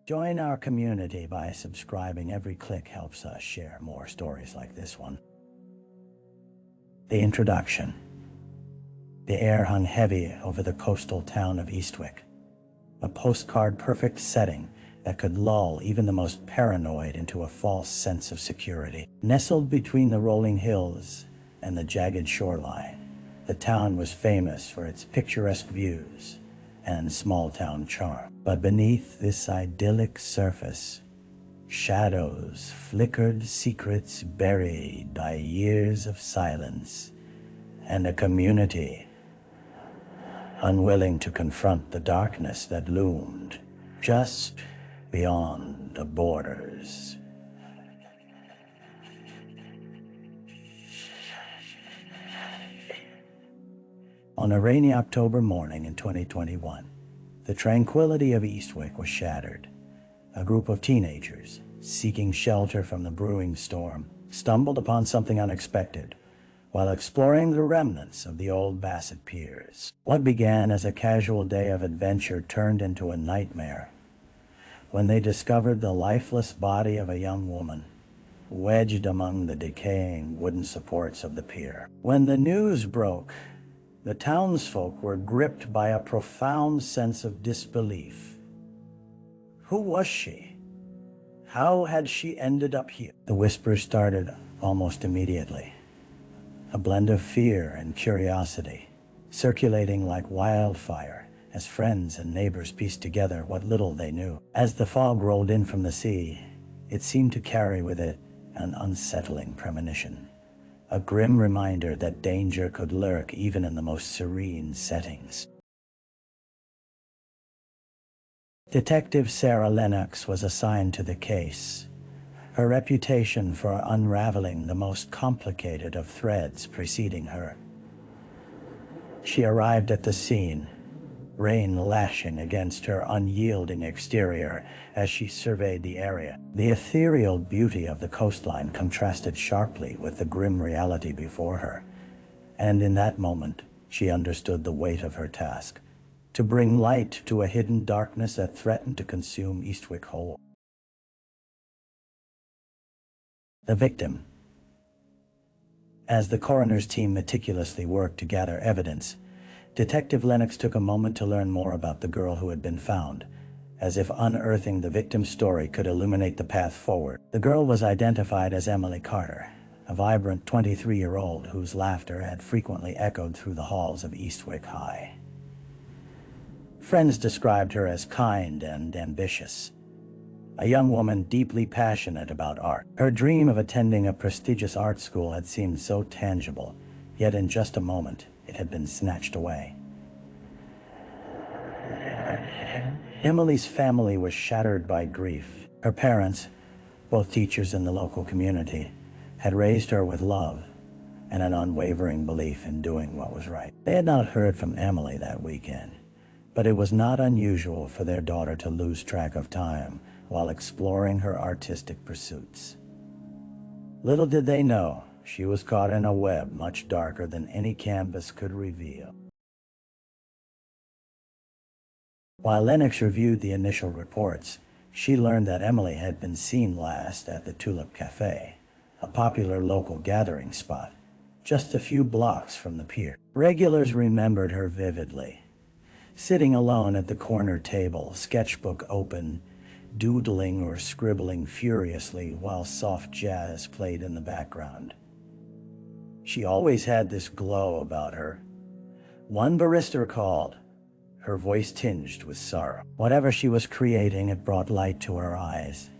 Join our community by subscribing. Every click helps us share more stories like this one. The introduction. The air hung heavy over the coastal town of Eastwick, a postcard-perfect setting that could lull even the most paranoid into a false sense of security. Nestled between the rolling hills and the jagged shoreline, the town was famous for its picturesque views and small-town charm. But beneath this idyllic surface, shadows flickered, secrets buried by years of silence, and a community unwilling to confront the darkness that loomed just beyond the borders. On a rainy October morning in 2021, the tranquility of Eastwick was shattered. A group of teenagers, seeking shelter from the brewing storm, stumbled upon something unexpected while exploring the remnants of the old Bassett piers. What began as a casual day of adventure turned into a nightmare when they discovered the lifeless body of a young woman wedged among the decaying wooden supports of the pier. When the news broke, the townsfolk were gripped by a profound sense of disbelief. Who was she? How had she ended up here? The whispers started almost immediately, a blend of fear and curiosity, circulating like wildfire as friends and neighbors pieced together what little they knew. As the fog rolled in from the sea, it seemed to carry with it an unsettling premonition, a grim reminder that danger could lurk even in the most serene settings. Detective Sarah Lennox was assigned to the case, her reputation for unraveling the most complicated of threads preceding her. She arrived at the scene, rain lashing against her unyielding exterior as she surveyed the area. The ethereal beauty of the coastline contrasted sharply with the grim reality before her, and in that moment, she understood the weight of her task: to bring light to a hidden darkness that threatened to consume Eastwick whole. The victim. As the coroner's team meticulously worked to gather evidence, Detective Lennox took a moment to learn more about the girl who had been found, as if unearthing the victim's story could illuminate the path forward. The girl was identified as Emily Carter, a vibrant 23-year-old whose laughter had frequently echoed through the halls of Eastwick High. Friends described her as kind and ambitious, a young woman deeply passionate about art. Her dream of attending a prestigious art school had seemed so tangible, yet in just a moment, it had been snatched away. Emily's family was shattered by grief. Her parents, both teachers in the local community, had raised her with love and an unwavering belief in doing what was right. They had not heard from Emily that weekend, but it was not unusual for their daughter to lose track of time while exploring her artistic pursuits. Little did they know, she was caught in a web much darker than any canvas could reveal. While Lennox reviewed the initial reports, she learned that Emily had been seen last at the Tulip Cafe, a popular local gathering spot, just a few blocks from the pier. Regulars remembered her vividly, sitting alone at the corner table, sketchbook open, doodling or scribbling furiously while soft jazz played in the background. She always had this glow about her. One barista recalled, her voice tinged with sorrow. Whatever she was creating, it brought light to her eyes.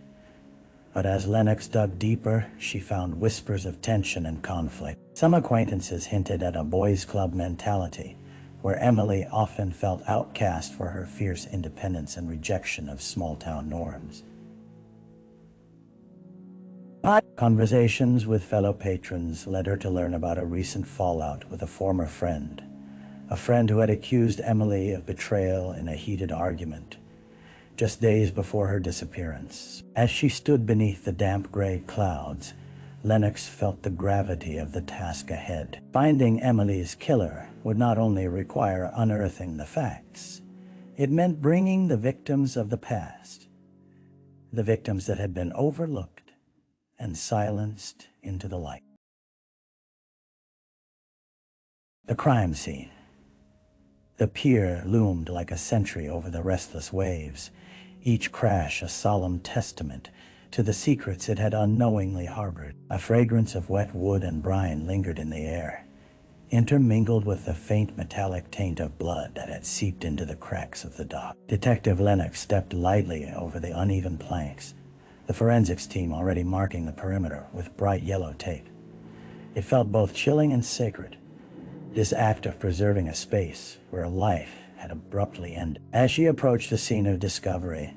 But as Lennox dug deeper, she found whispers of tension and conflict. Some acquaintances hinted at a boys' club mentality, where Emily often felt outcast for her fierce independence and rejection of small-town norms. Conversations with fellow patrons led her to learn about a recent fallout with a former friend, a friend who had accused Emily of betrayal in a heated argument, just days before her disappearance. As she stood beneath the damp gray clouds, Lennox felt the gravity of the task ahead. Finding Emily's killer would not only require unearthing the facts, it meant bringing the victims of the past the victims that had been overlooked and silenced into the light. The crime scene. The pier loomed like a sentry over the restless waves, each crash a solemn testament to the secrets it had unknowingly harbored. A fragrance of wet wood and brine lingered in the air, intermingled with the faint metallic taint of blood that had seeped into the cracks of the dock. Detective Lennox stepped lightly over the uneven planks, the forensics team already marking the perimeter with bright yellow tape. It felt both chilling and sacred, this act of preserving a space where a life had abruptly ended. As she approached the scene of discovery,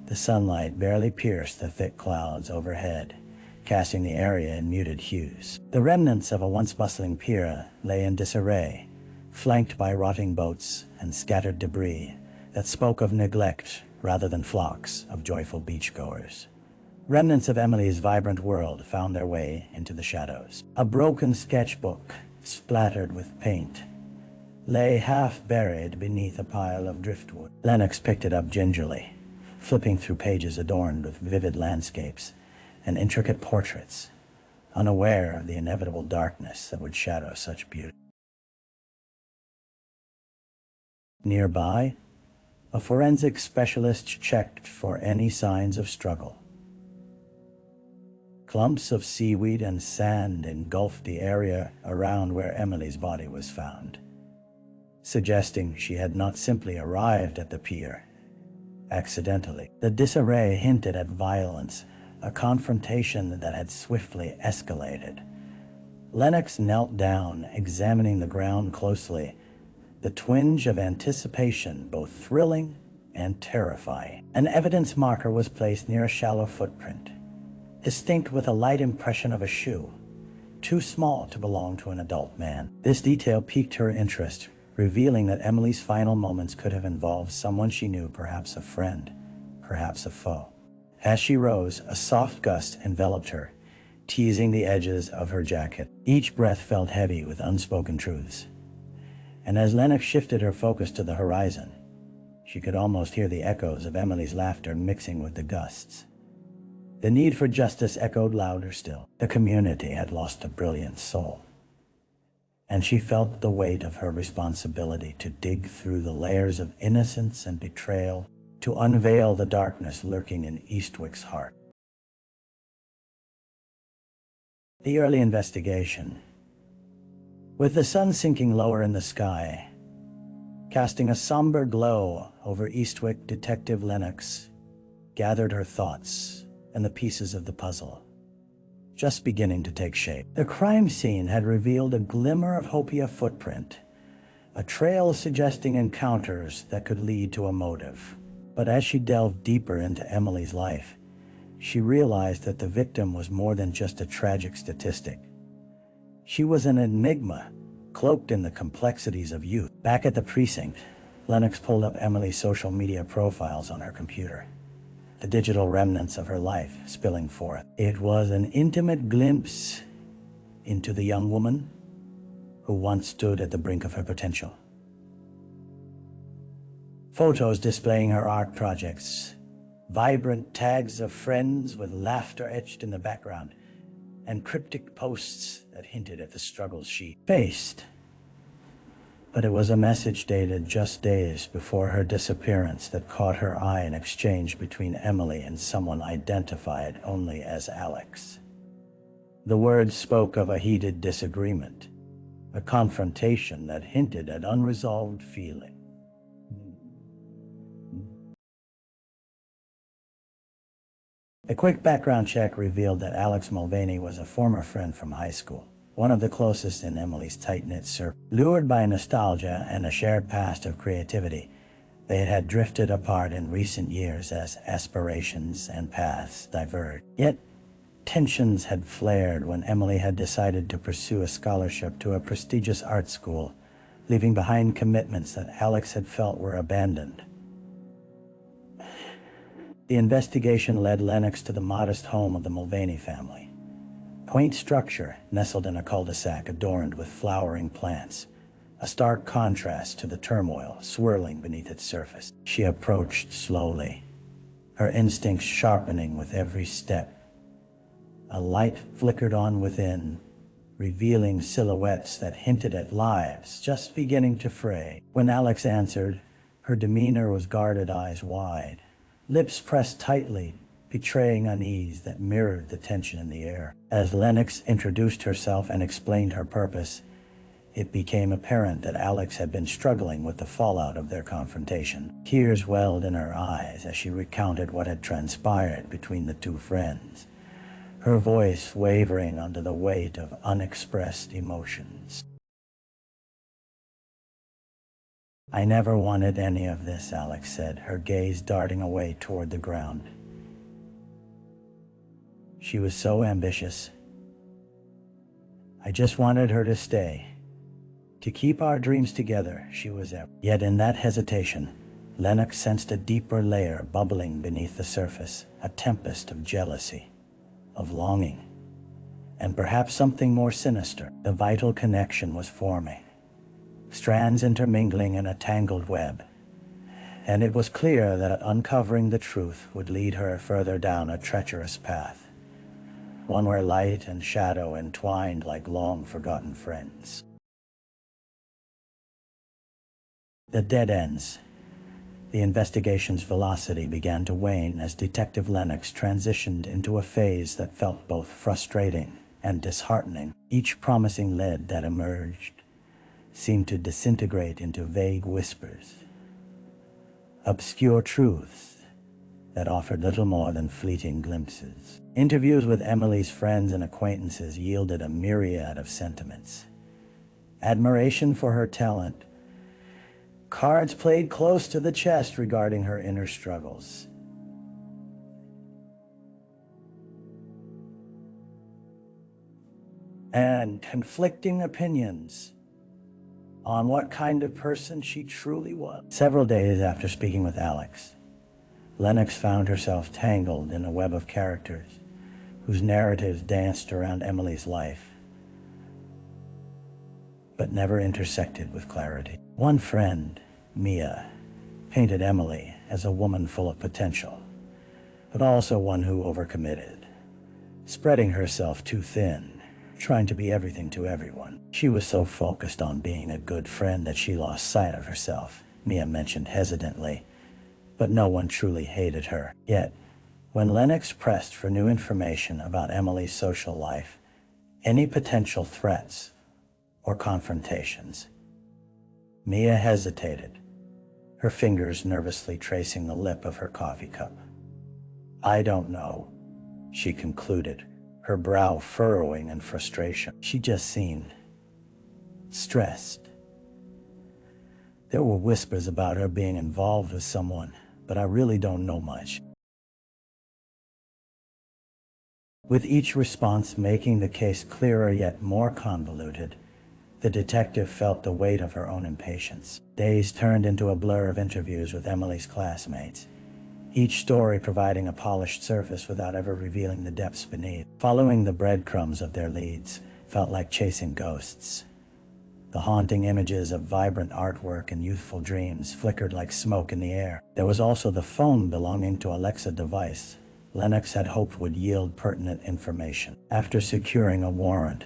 the sunlight barely pierced the thick clouds overhead, casting the area in muted hues. The remnants of a once bustling pier lay in disarray, flanked by rotting boats and scattered debris that spoke of neglect rather than flocks of joyful beachgoers. Remnants of Emily's vibrant world found their way into the shadows. A broken sketchbook, splattered with paint, lay half buried beneath a pile of driftwood. Lennox picked it up gingerly, flipping through pages adorned with vivid landscapes and intricate portraits, unaware of the inevitable darkness that would shadow such beauty. Nearby, a forensic specialist checked for any signs of struggle. Clumps of seaweed and sand engulfed the area around where Emily's body was found, suggesting she had not simply arrived at the pier accidentally. The disarray hinted at violence, a confrontation that had swiftly escalated. Lennox knelt down, examining the ground closely, the twinge of anticipation both thrilling and terrifying. An evidence marker was placed near a shallow footprint, distinct with a light impression of a shoe, too small to belong to an adult man. This detail piqued her interest, revealing that Emily's final moments could have involved someone she knew, perhaps a friend, perhaps a foe. As she rose, a soft gust enveloped her, teasing the edges of her jacket. Each breath felt heavy with unspoken truths. And as Lennox shifted her focus to the horizon, she could almost hear the echoes of Emily's laughter mixing with the gusts. The need for justice echoed louder still. The community had lost a brilliant soul, and she felt the weight of her responsibility to dig through the layers of innocence and betrayal to unveil the darkness lurking in Eastwick's heart. The early investigation. With the sun sinking lower in the sky, casting a somber glow over Eastwick, Detective Lennox gathered her thoughts and the pieces of the puzzle, just beginning to take shape. The crime scene had revealed a glimmer of hope, a footprint, a trail suggesting encounters that could lead to a motive. But as she delved deeper into Emily's life, she realized that the victim was more than just a tragic statistic. She was an enigma, cloaked in the complexities of youth. Back at the precinct, Lennox pulled up Emily's social media profiles on her computer, the digital remnants of her life spilling forth. It was an intimate glimpse into the young woman who once stood at the brink of her potential. Photos displaying her art projects, vibrant tags of friends with laughter etched in the background, and cryptic posts that hinted at the struggles she faced. But it was a message dated just days before her disappearance that caught her eye, an exchange between Emily and someone identified only as Alex. The words spoke of a heated disagreement, a confrontation that hinted at unresolved feeling. A quick background check revealed that Alex Mulvaney was a former friend from high school, one of the closest in Emily's tight-knit circle. Lured by nostalgia and a shared past of creativity, they had drifted apart in recent years as aspirations and paths diverged. Yet, tensions had flared when Emily had decided to pursue a scholarship to a prestigious art school, leaving behind commitments that Alex had felt were abandoned. The investigation led Lennox to the modest home of the Mulvaney family. Quaint structure nestled in a cul-de-sac adorned with flowering plants, a stark contrast to the turmoil swirling beneath its surface. She approached slowly, her instincts sharpening with every step. A light flickered on within, revealing silhouettes that hinted at lives just beginning to fray. When Alex answered, her demeanor was guarded, eyes wide, lips pressed tightly, betraying unease that mirrored the tension in the air. As Lennox introduced herself and explained her purpose, it became apparent that Alex had been struggling with the fallout of their confrontation. Tears welled in her eyes as she recounted what had transpired between the two friends, her voice wavering under the weight of unexpressed emotions. "I never wanted any of this," Alex said, her gaze darting away toward the ground. "She was so ambitious. I just wanted her to stay, to keep our dreams together." Yet in that hesitation, Lennox sensed a deeper layer bubbling beneath the surface, a tempest of jealousy, of longing, and perhaps something more sinister. The vital connection was forming, strands intermingling in a tangled web, and it was clear that uncovering the truth would lead her further down a treacherous path, one where light and shadow entwined like long-forgotten friends. The dead ends. The investigation's velocity began to wane as Detective Lennox transitioned into a phase that felt both frustrating and disheartening. Each promising lead that emerged seemed to disintegrate into vague whispers, obscure truths that offered little more than fleeting glimpses. Interviews with Emily's friends and acquaintances yielded a myriad of sentiments: admiration for her talent, cards played close to the chest regarding her inner struggles, and conflicting opinions on what kind of person she truly was. Several days after speaking with Alex, Lennox found herself tangled in a web of characters whose narratives danced around Emily's life, but never intersected with clarity. One friend, Mia, painted Emily as a woman full of potential, but also one who overcommitted, spreading herself too thin, trying to be everything to everyone. She was so focused on being a good friend that she lost sight of herself, Mia mentioned hesitantly, but no one truly hated her. Yet, when Lennox pressed for new information about Emily's social life, any potential threats or confrontations, Mia hesitated, her fingers nervously tracing the lip of her coffee cup. "I don't know," she concluded, her brow furrowing in frustration. She just seemed stressed. There were whispers about her being involved with someone, but I really don't know much. With each response making the case clearer yet more convoluted, the detective felt the weight of her own impatience. Days turned into a blur of interviews with Emily's classmates, each story providing a polished surface without ever revealing the depths beneath. Following the breadcrumbs of their leads felt like chasing ghosts. The haunting images of vibrant artwork and youthful dreams flickered like smoke in the air. There was also the phone belonging to Alexa device Lennox had hoped would yield pertinent information. After securing a warrant,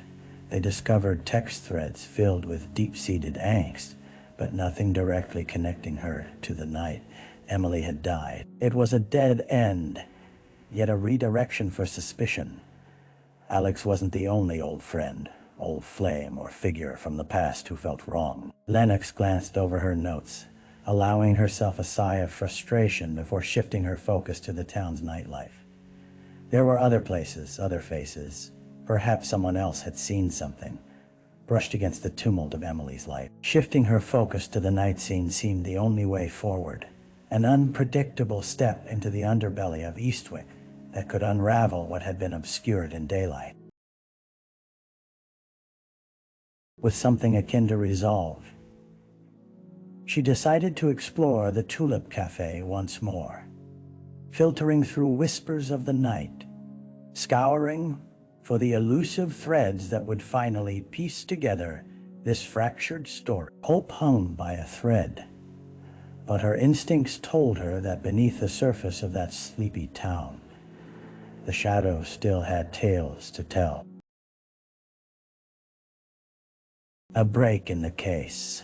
they discovered text threads filled with deep-seated angst, but nothing directly connecting her to the night Emily had died. It was a dead end, yet a redirection for suspicion. Alex wasn't the only old friend, old flame, or figure from the past who felt wrong. Lennox glanced over her notes, allowing herself a sigh of frustration before shifting her focus to the town's nightlife. There were other places, other faces. Perhaps someone else had seen something, brushed against the tumult of Emily's life. Shifting her focus to the night scene seemed the only way forward, an unpredictable step into the underbelly of Eastwick that could unravel what had been obscured in daylight. With something akin to resolve, she decided to explore the Tulip Cafe once more, filtering through whispers of the night, scouring for the elusive threads that would finally piece together this fractured story. Hope hung by a thread, but her instincts told her that beneath the surface of that sleepy town, the shadows still had tales to tell. A break in the case.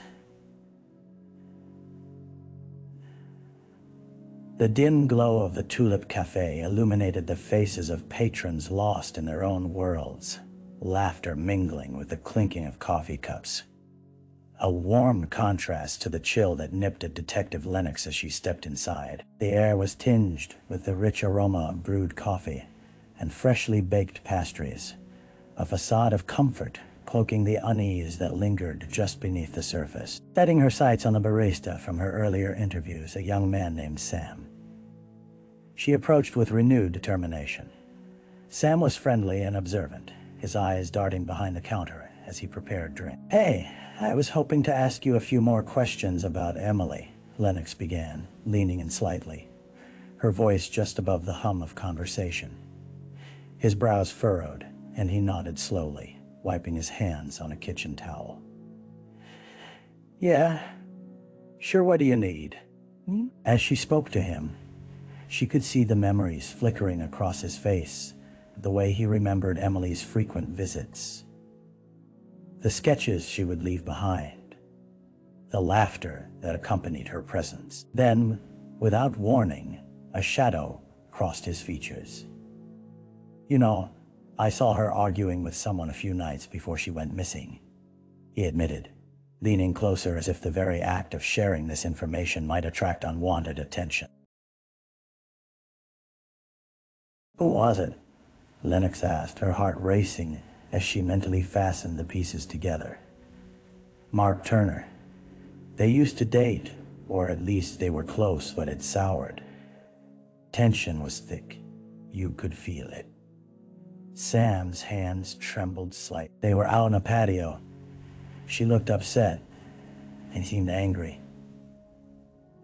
The dim glow of the Tulip Cafe illuminated the faces of patrons lost in their own worlds, laughter mingling with the clinking of coffee cups. A warm contrast to the chill that nipped at Detective Lennox as she stepped inside. The air was tinged with the rich aroma of brewed coffee and freshly baked pastries, a facade of comfort cloaking the unease that lingered just beneath the surface. Setting her sights on the barista from her earlier interviews, a young man named Sam, she approached with renewed determination. Sam was friendly and observant, his eyes darting behind the counter as he prepared drink. "Hey, I was hoping to ask you a few more questions about Emily," Lennox began, leaning in slightly, her voice just above the hum of conversation. His brows furrowed, and he nodded slowly, wiping his hands on a kitchen towel. "Yeah, sure, what do you need?" As she spoke to him, she could see the memories flickering across his face, the way he remembered Emily's frequent visits, the sketches she would leave behind, the laughter that accompanied her presence. Then, without warning, a shadow crossed his features. "You know, I saw her arguing with someone a few nights before she went missing," he admitted, leaning closer as if the very act of sharing this information might attract unwanted attention. "Who was it?" Lennox asked, her heart racing as she mentally fastened the pieces together. "Mark Turner. They used to date, or at least they were close, but it soured. Tension was thick. You could feel it." Sam's hands trembled slightly. "They were out on a patio. She looked upset and seemed angry.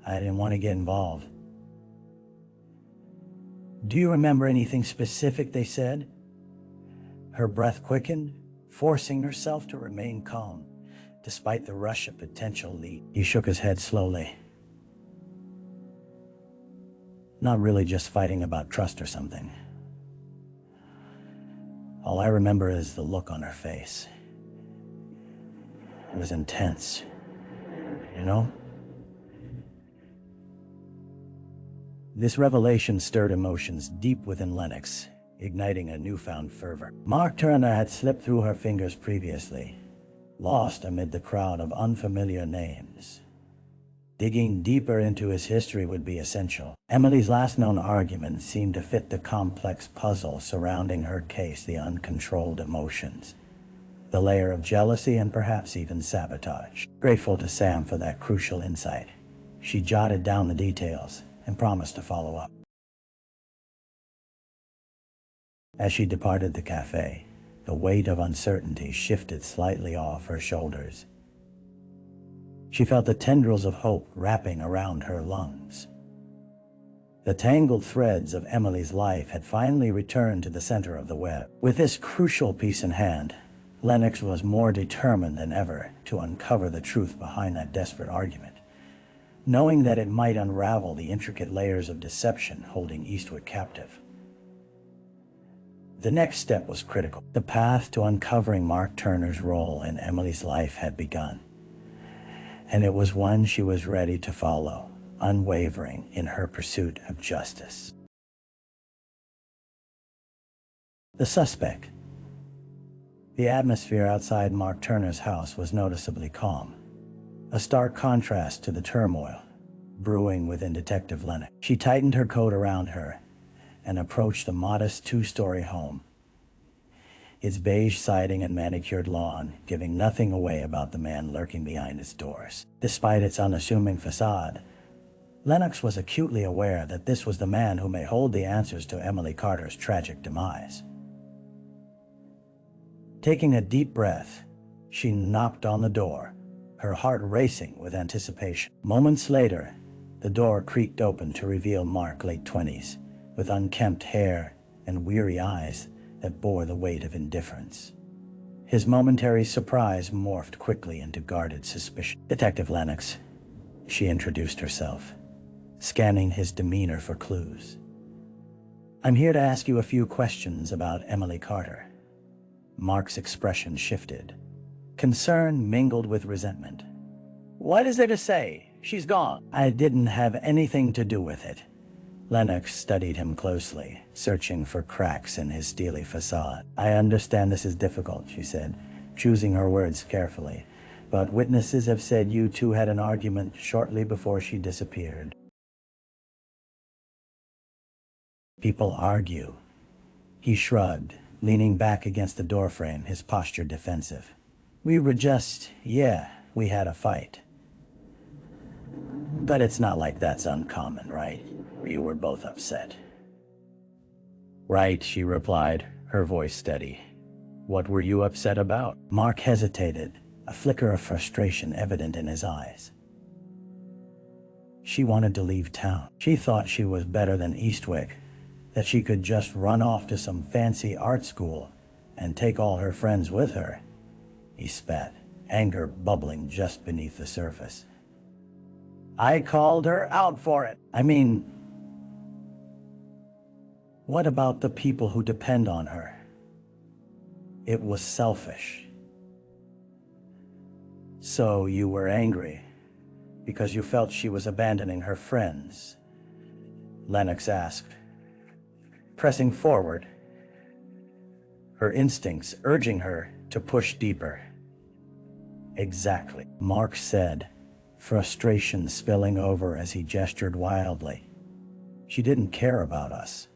I didn't want to get involved." "Do you remember anything specific they said?" Her breath quickened, forcing herself to remain calm, despite the rush of potential lead. He shook his head slowly. "Not really, just fighting about trust or something. All I remember is the look on her face. It was intense, you know?" This revelation stirred emotions deep within Lennox, igniting a newfound fervor. Mark Turner had slipped through her fingers previously, lost amid the crowd of unfamiliar names. Digging deeper into his history would be essential. Emily's last known argument seemed to fit the complex puzzle surrounding her case, the uncontrolled emotions, the layer of jealousy, and perhaps even sabotage. Grateful to Sam for that crucial insight, she jotted down the details and promised to follow up. As she departed the cafe, the weight of uncertainty shifted slightly off her shoulders. She felt the tendrils of hope wrapping around her lungs. The tangled threads of Emily's life had finally returned to the center of the web. With this crucial piece in hand, Lennox was more determined than ever to uncover the truth behind that desperate argument, knowing that it might unravel the intricate layers of deception holding Eastwick captive. The next step was critical. The path to uncovering Mark Turner's role in Emily's life had begun, and it was one she was ready to follow, unwavering in her pursuit of justice. The suspect. The atmosphere outside Mark Turner's house was noticeably calm, a stark contrast to the turmoil brewing within Detective Lennox. She tightened her coat around her and approached the modest two-story home, its beige siding and manicured lawn giving nothing away about the man lurking behind its doors. Despite its unassuming facade, Lennox was acutely aware that this was the man who may hold the answers to Emily Carter's tragic demise. Taking a deep breath, she knocked on the door, her heart racing with anticipation. Moments later, the door creaked open to reveal Mark, late 20s, with unkempt hair and weary eyes that bore the weight of indifference. His momentary surprise morphed quickly into guarded suspicion. "Detective Lennox, She introduced herself, scanning his demeanor for clues. "I'm here to ask you a few questions about Emily Carter." Mark's expression shifted. Concern mingled with resentment. "What is there to say? She's gone." "I didn't have anything to do with it." Lennox studied him closely, searching for cracks in his steely facade. "I understand this is difficult," she said, choosing her words carefully, "but witnesses have said you two had an argument shortly before she disappeared." "People argue." He shrugged, leaning back against the doorframe, his posture defensive. "We had a fight. But it's not like that's uncommon, right? You were both upset." "Right," she replied, her voice steady. "What were you upset about?" Mark hesitated, a flicker of frustration evident in his eyes. "She wanted to leave town. She thought she was better than Eastwick, that she could just run off to some fancy art school and take all her friends with her." He spat, anger bubbling just beneath the surface. "I called her out for it. I mean, what about the people who depend on her? It was selfish." "So you were angry because you felt she was abandoning her friends?" Lennox asked, pressing forward, her instincts urging her to push deeper. "Exactly," Mark said, frustration spilling over as he gestured wildly. "She didn't care about us.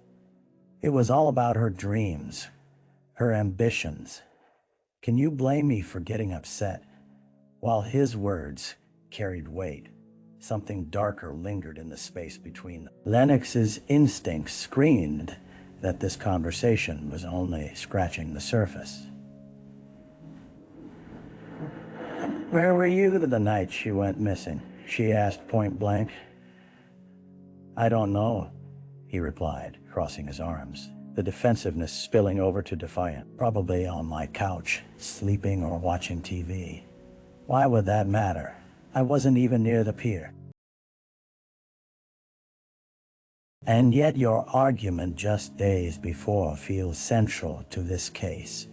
It was all about her dreams, her ambitions. Can you blame me for getting upset?" While his words carried weight, something darker lingered in the space between them. Lennox's instincts screamed that this conversation was only scratching the surface. "Where were you the night she went missing?" she asked point blank. "I don't know," he replied, crossing his arms, the defensiveness spilling over to defiant. "Probably on my couch, sleeping or watching TV. Why would that matter? I wasn't even near the pier." "And yet your argument just days before feels central to this case,"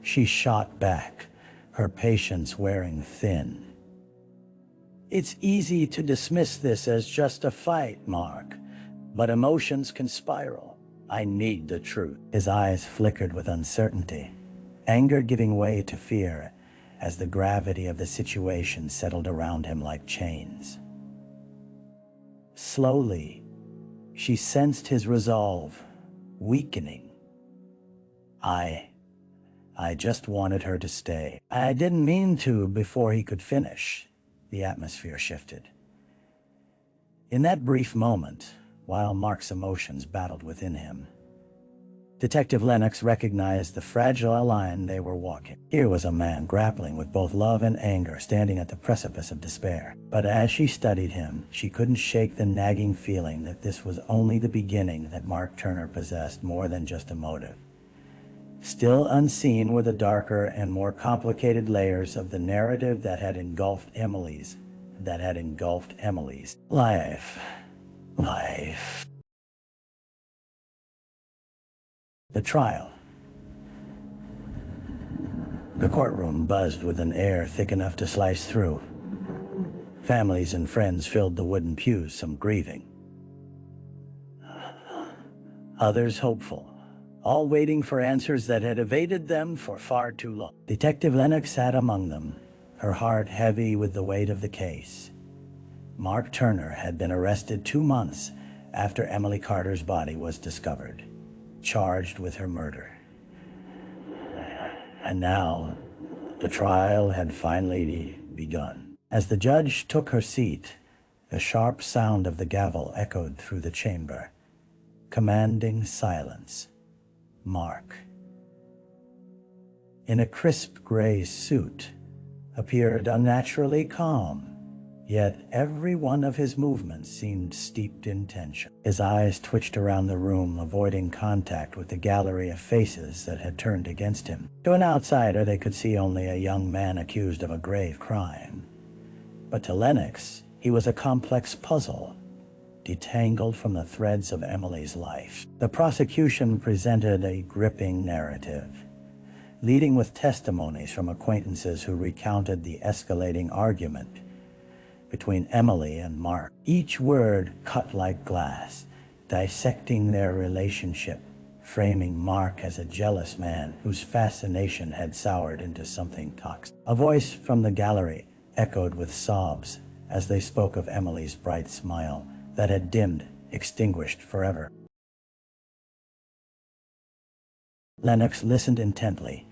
she shot back, her patience wearing thin. "It's easy to dismiss this as just a fight, Mark, but emotions can spiral. I need the truth." His eyes flickered with uncertainty, anger giving way to fear as the gravity of the situation settled around him like chains. Slowly, she sensed his resolve weakening. I just wanted her to stay. I didn't mean to." Before he could finish, the atmosphere shifted. In that brief moment, while Mark's emotions battled within him, Detective Lennox recognized the fragile line they were walking. Here was a man grappling with both love and anger, standing at the precipice of despair. But as she studied him, she couldn't shake the nagging feeling that this was only the beginning, that Mark Turner possessed more than just a motive. Still unseen were the darker and more complicated layers of the narrative that had engulfed Emily's life. The trial. The courtroom buzzed with an air thick enough to slice through. Families and friends filled the wooden pews, some grieving, others hopeful, all waiting for answers that had evaded them for far too long. Detective Lennox sat among them, her heart heavy with the weight of the case. Mark Turner had been arrested 2 months after Emily Carter's body was discovered, charged with her murder. And now, the trial had finally begun. As the judge took her seat, the sharp sound of the gavel echoed through the chamber, commanding silence. Mark, in a crisp gray suit, appeared unnaturally calm, yet every one of his movements seemed steeped in tension. His eyes twitched around the room, avoiding contact with the gallery of faces that had turned against him. To an outsider, they could see only a young man accused of a grave crime. But to Lennox, He was a complex puzzle, detangled from the threads of Emily's life. The prosecution presented a gripping narrative, leading with testimonies from acquaintances who recounted the escalating argument between Emily and Mark. Each word cut like glass, dissecting their relationship, framing Mark as a jealous man whose fascination had soured into something toxic. A voice from the gallery echoed with sobs as they spoke of Emily's bright smile that had dimmed, extinguished forever. Lennox listened intently,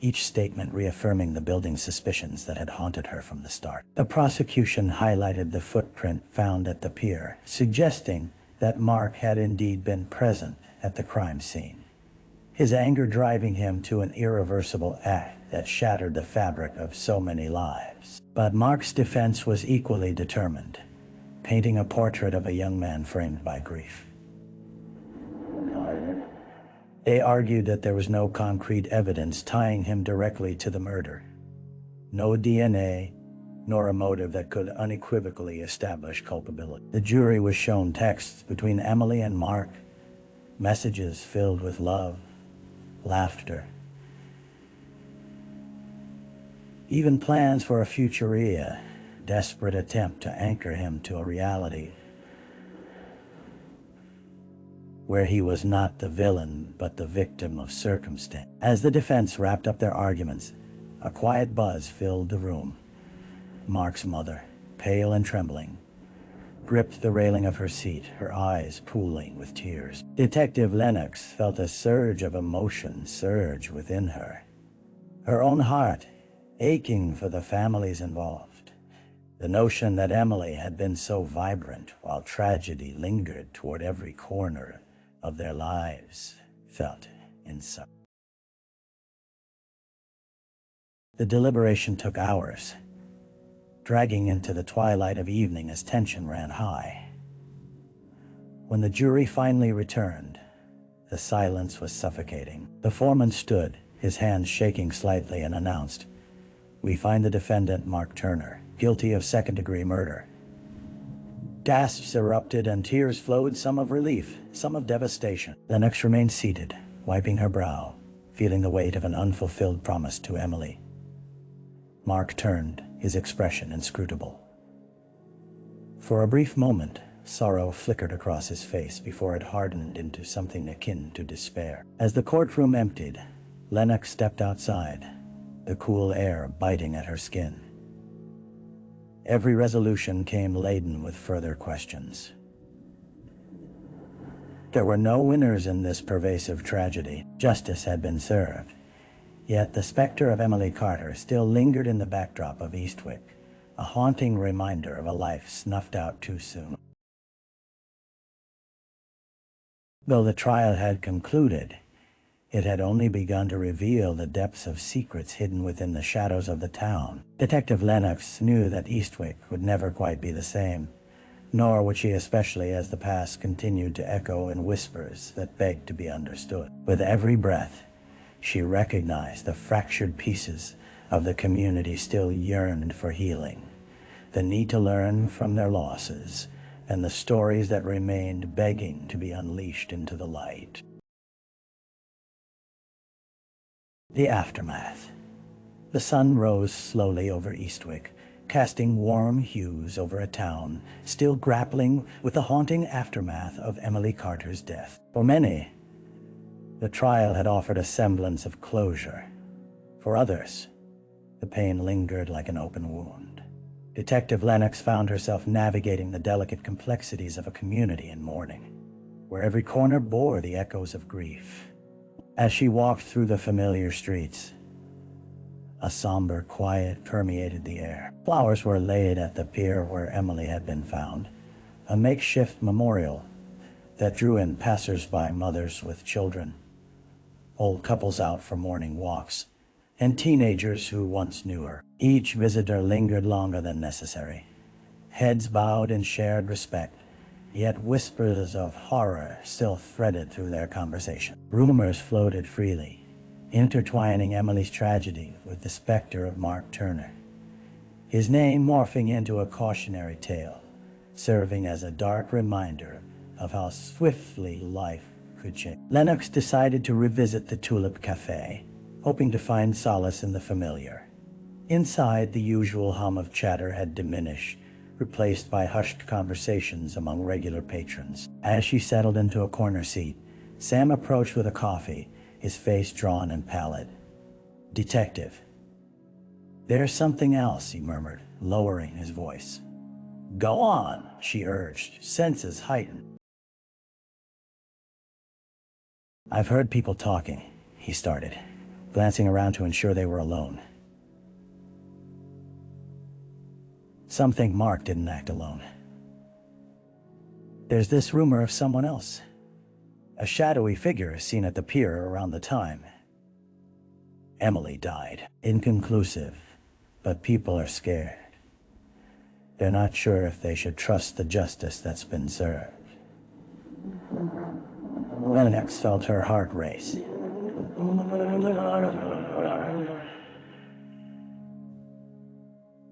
each statement reaffirming the building suspicions that had haunted her from the start. The prosecution highlighted the footprint found at the pier, suggesting that Mark had indeed been present at the crime scene, his anger driving him to an irreversible act that shattered the fabric of so many lives. But Mark's defense was equally determined, painting a portrait of a young man framed by grief. They argued that there was no concrete evidence tying him directly to the murder. No DNA, nor a motive that could unequivocally establish culpability. The jury was shown texts between Emily and Mark, messages filled with love, laughter, even plans for a future desperate attempt to anchor him to a reality where he was not the villain but the victim of circumstance. As the defense wrapped up their arguments, a quiet buzz filled the room. Mark's mother, pale and trembling, gripped the railing of her seat, her eyes pooling with tears. Detective Lennox felt a surge of emotion surge within her, her own heart aching for the families involved. The notion that Emily had been so vibrant while tragedy lingered toward every corner of their lives felt inside. The deliberation took hours, dragging into the twilight of evening as tension ran high. When the jury finally returned, the silence was suffocating. The foreman stood, his hands shaking slightly, and announced, "We find the defendant, Mark Turner, guilty of second-degree murder." Gasps erupted and tears flowed, some of relief, some of devastation. Lennox remained seated, wiping her brow, feeling the weight of an unfulfilled promise to Emily. Mark turned, his expression inscrutable. For a brief moment, sorrow flickered across his face before it hardened into something akin to despair. As the courtroom emptied, Lennox stepped outside, the cool air biting at her skin. Every resolution came laden with further questions. There were no winners in this pervasive tragedy. Justice had been served. Yet the specter of Emily Carter still lingered in the backdrop of Eastwick, a haunting reminder of a life snuffed out too soon. Though the trial had concluded, it had only begun to reveal the depths of secrets hidden within the shadows of the town. Detective Lennox knew that Eastwick would never quite be the same, nor would she, especially as the past continued to echo in whispers that begged to be understood. With every breath, she recognized the fractured pieces of the community still yearned for healing, the need to learn from their losses, and the stories that remained begging to be unleashed into the light. The aftermath. The sun rose slowly over Eastwick, casting warm hues over a town still grappling with the haunting aftermath of Emily Carter's death. For many, the trial had offered a semblance of closure. For others, the pain lingered like an open wound. Detective Lennox found herself navigating the delicate complexities of a community in mourning, where every corner bore the echoes of grief. As she walked through the familiar streets, a somber quiet permeated the air. Flowers were laid at the pier where Emily had been found, a makeshift memorial that drew in passers-by, mothers with children, old couples out for morning walks, and teenagers who once knew her. Each visitor lingered longer than necessary, heads bowed in shared respect, yet whispers of horror still threaded through their conversation. Rumors floated freely, intertwining Emily's tragedy with the specter of Mark Turner, his name morphing into a cautionary tale, serving as a dark reminder of how swiftly life could change. Lennox decided to revisit the Tulip Cafe, hoping to find solace in the familiar. Inside, the usual hum of chatter had diminished, replaced by hushed conversations among regular patrons. As she settled into a corner seat, Sam approached with a coffee, his face drawn and pallid. "Detective." "There's something else," he murmured, lowering his voice. "Go on," she urged, senses heightened. "I've heard people talking," he started, glancing around to ensure they were alone. "Some think Mark didn't act alone. There's this rumor of someone else. A shadowy figure seen at the pier around the time. Emily died. Inconclusive, but people are scared. They're not sure if they should trust the justice that's been served." Lennox felt her heart race.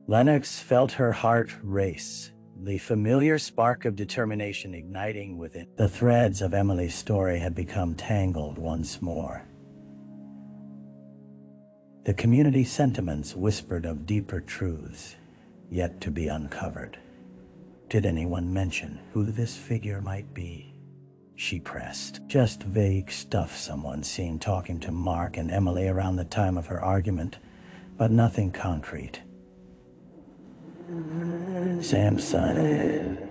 Lennox felt her heart race, the familiar spark of determination igniting within. The threads of Emily's story had become tangled once more. The community sentiments whispered of deeper truths, yet to be uncovered. Did anyone mention who this figure might be? She pressed. Just vague stuff someone seen talking to Mark and Emily around the time of her argument, but nothing concrete. Sam sighed,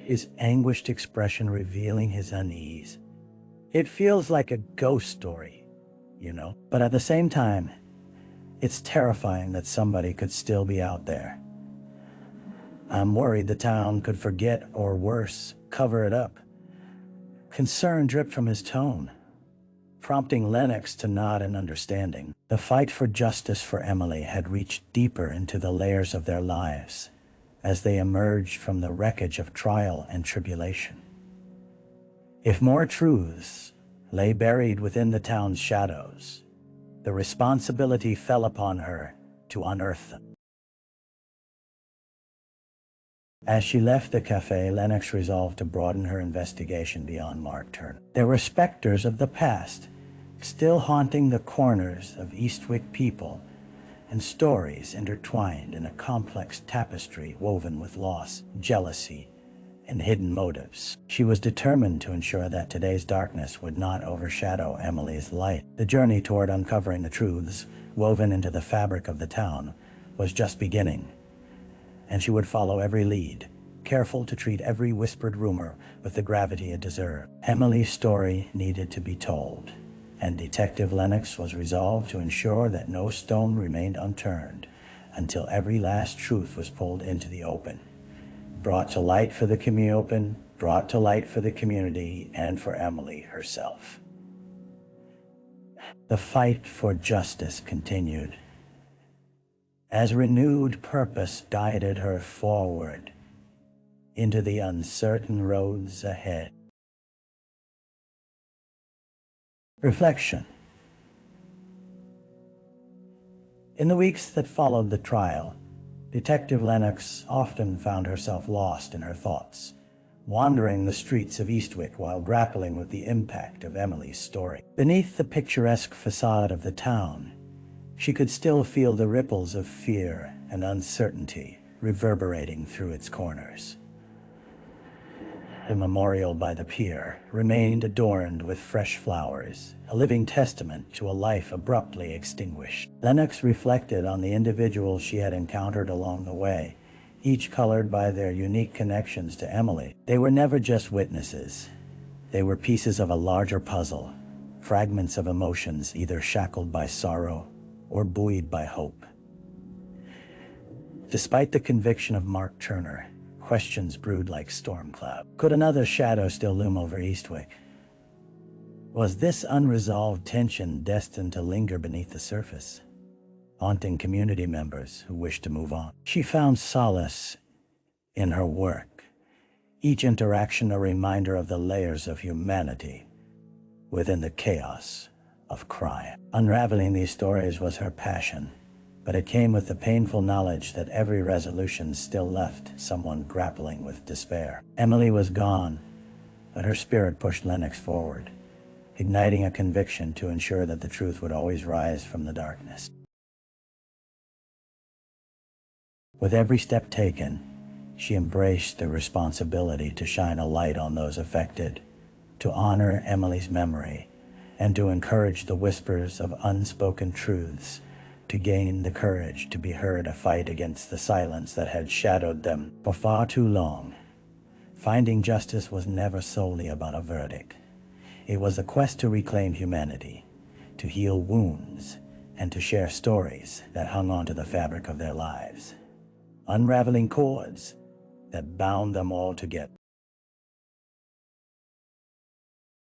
his anguished expression revealing his unease. "It feels like a ghost story, you know, but at the same time, it's terrifying that somebody could still be out there. I'm worried the town could forget or worse, cover it up." Concern dripped from his tone, prompting Lennox to nod in understanding. The fight for justice for Emily had reached deeper into the layers of their lives as they emerged from the wreckage of trial and tribulation. If more truths lay buried within the town's shadows, the responsibility fell upon her to unearth them. As she left the cafe, Lennox resolved to broaden her investigation beyond Mark Turner. There were specters of the past, still haunting the corners of Eastwick people, and stories intertwined in a complex tapestry woven with loss, jealousy, and hidden motives. She was determined to ensure that today's darkness would not overshadow Emily's light. The journey toward uncovering the truths woven into the fabric of the town was just beginning, and she would follow every lead, careful to treat every whispered rumor with the gravity it deserved. Emily's story needed to be told, and Detective Lennox was resolved to ensure that no stone remained unturned until every last truth was pulled into the open, brought to light for the community and for Emily herself. The fight for justice continued, as renewed purpose guided her forward into the uncertain roads ahead. Reflection. In the weeks that followed the trial, Detective Lennox often found herself lost in her thoughts, wandering the streets of Eastwick while grappling with the impact of Emily's story. Beneath the picturesque facade of the town, she could still feel the ripples of fear and uncertainty reverberating through its corners. The memorial by the pier remained adorned with fresh flowers, a living testament to a life abruptly extinguished. Lennox reflected on the individuals she had encountered along the way, each colored by their unique connections to Emily. They were never just witnesses. They were pieces of a larger puzzle, fragments of emotions either shackled by sorrow or buoyed by hope. Despite the conviction of Mark Turner, questions brewed like storm clouds. Could another shadow still loom over Eastwick? Was this unresolved tension destined to linger beneath the surface, haunting community members who wished to move on? She found solace in her work, each interaction a reminder of the layers of humanity within the chaos of crime. Unraveling these stories was her passion, but it came with the painful knowledge that every resolution still left someone grappling with despair. Emily was gone, but her spirit pushed Lennox forward, igniting a conviction to ensure that the truth would always rise from the darkness. With every step taken, she embraced the responsibility to shine a light on those affected, to honor Emily's memory, and to encourage the whispers of unspoken truths, to gain the courage to be heard, a fight against the silence that had shadowed them for far too long. Finding justice was never solely about a verdict. It was a quest to reclaim humanity, to heal wounds, and to share stories that hung onto the fabric of their lives, unraveling cords that bound them all together.